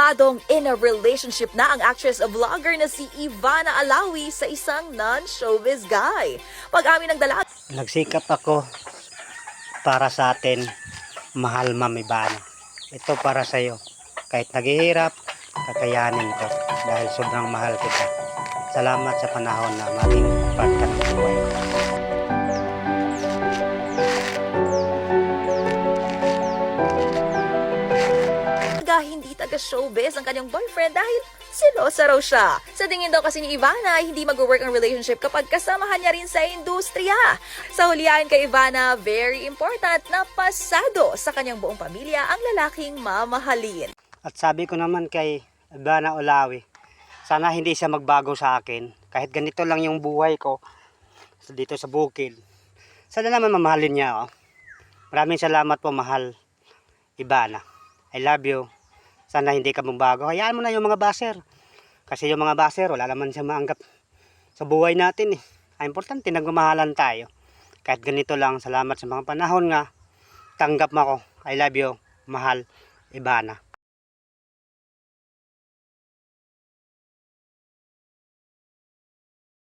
Kumpirmadong in a relationship na ang actress of vlogger na si Ivana Alawi sa isang non-showbiz guy. Pag-amin ng dalaga, Nagsikap ako para sa atin, mahal Ma'am Ivana. Ito para sa iyo. Kahit naghihirap, kakayanin ko dahil sobrang mahal kita. Salamat sa panahon na maging part ka ng buhay ko. hindi taga-showbiz ang kanyang boyfriend dahil silosa raw siya. Sa tingin daw kasi ni Ivana, hindi mag-work ang relationship kapag kasamahan niya rin sa industriya. Sa hulihan kay Ivana, very important na pasado sa kanyang buong pamilya ang lalaking mamahalin. At sabi ko naman kay Ivana Alawi, sana hindi siya magbago sa akin. Kahit ganito lang yung buhay ko dito sa bukid. Sana naman mamahalin niya ako. Maraming salamat po, mahal Ivana. I love you. Sana hindi ka magbago. Hayaan mo na yung mga baser. Kasi yung mga baser, wala naman siya maanggap sa buhay natin eh. Ang importante, nagmamahalan tayo. Kahit ganito lang, salamat sa mga panahon nga. Tanggap mo ako. I love you, mahal Ivana.